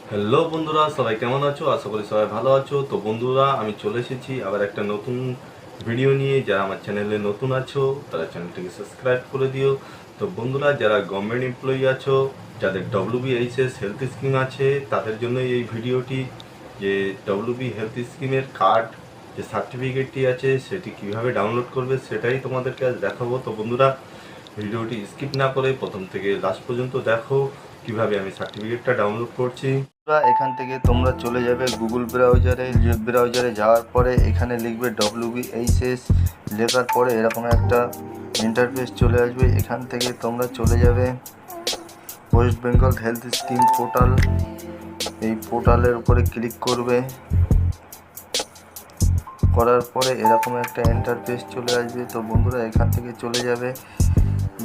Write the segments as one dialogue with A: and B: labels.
A: Hello বন্ধুরা, সবাই কেমন আছো? আশা করি সবাই ভালো আছো। তো বন্ধুরা, আমি চলে এসেছি আবার একটা নতুন ভিডিও নিয়ে। যারা আমার চ্যানেলে নতুন আছো তারা চ্যানেলটিকে সাবস্ক্রাইব করে দিও। তো বন্ধুরা, যারা গভর্নমেন্ট এমপ্লয়ি আছো, যাদের WBHS হেলথ স্কিম আছে, তাদের জন্য এই ভিডিওটি। যে WB হেলথ স্কিমের কার্ড, যে সার্টিফিকেটটি আছে, সেটি কিভাবে ডাউনলোড করবে সেটাই তোমাদেরকে আজ দেখাবো। তো বন্ধুরা, ভিডিওটি স্কিপ না করে প্রথম থেকে লাস্ট পর্যন্ত দেখো কিভাবে আমি সার্টিফিকেটটা ডাউনলোড করছি। এখান থেকে তোমরা চলে যাবে গুগল ব্রাউজারে। ব্রাউজারে যাওয়ার পরে এখানে লিখবে WBHS, লেখার পরে এরকম একটা ইন্টারফেস চলে আসবে। এখান থেকে তোমরা চলে যাবে West Bengal health scheme portal. এই পোর্টালের উপরে ক্লিক করবে। করার পরে এরকম একটা ইন্টারফেস চলে আসবে। তো বন্ধুরা, এখান থেকে চলে যাবে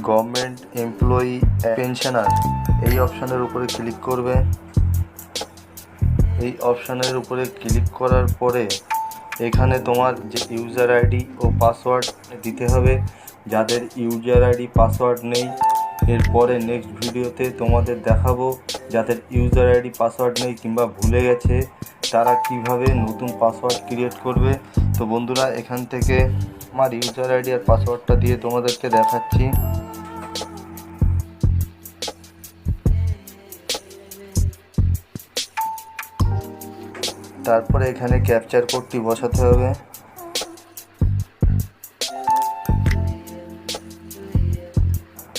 A: গভর্নমেন্ট এমপ্লয়ি পেনশনার, এই অপশানের উপরে ক্লিক করবে। এই অপশানের উপরে ক্লিক করার পরে এখানে তোমার যে ইউজার আইডি ও পাসওয়ার্ড দিতে হবে। যাদের ইউজার আইডি পাসওয়ার্ড নেই, এরপরে নেক্সট ভিডিওতে তোমাদের দেখাবো যাদের ইউজার আইডি পাসওয়ার্ড নেই কিংবা ভুলে গেছে তারা কিভাবে নতুন পাসওয়ার্ড ক্রিয়েট করবে। তো বন্ধুরা, এখান থেকে আমার ইউজার আইডি আর পাসওয়ার্ডটা দিয়ে তোমাদেরকে দেখাচ্ছি। তারপরে এখানে ক্যাপচার কোডটি বসাতে হবে।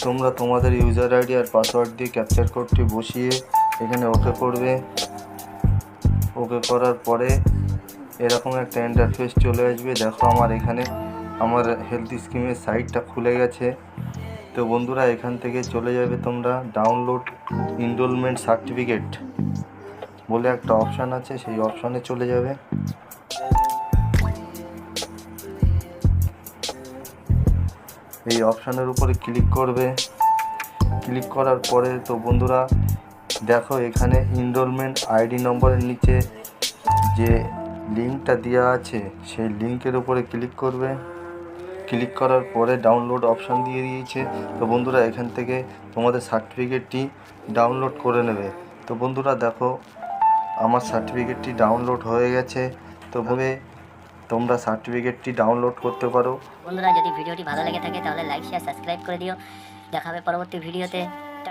A: তোমরা তোমাদের ইউজার আইডি আর পাসওয়ার্ড দিয়ে ক্যাপচার কোডটি বসিয়ে এখানে ওকে করবে। ওকে করার পরে এরকম একটা ইন্টারফেস চলে আসবে। দেখো, আমার এখানে আমার হেলথ স্কিমের সাইটটা খুলে গেছে। তো বন্ধুরা, এখান থেকে চলে যাবে তোমরা ডাউনলোড এনরোলমেন্ট সার্টিফিকেট বলে একটা অপশান আছে, সেই অপশানে চলে যাবে। এই অপশানের উপরে ক্লিক করবে। ক্লিক করার পরে তো বন্ধুরা দেখো, এখানে এনরোলমেন্ট আইডি নম্বরের নিচে যে লিঙ্কটা দেওয়া আছে সেই লিঙ্কের উপরে ক্লিক করবে। ক্লিক করার পরে ডাউনলোড অপশান দিয়ে দিয়েছে। তো বন্ধুরা, এখান থেকে তোমাদের সার্টিফিকেটটি ডাউনলোড করে নেবে। তো বন্ধুরা দেখো, আমার সার্টিফিকেটটি ডাউনলোড হয়ে গেছে। তো তোমরা সার্টিফিকেটটি ডাউনলোড করতে পারো।
B: বন্ধুরা, যদি ভিডিওটি ভালো লেগে থাকে তাহলে লাইক শেয়ার সাবস্ক্রাইব করে দিও। দেখা হবে পরবর্তী ভিডিওতে।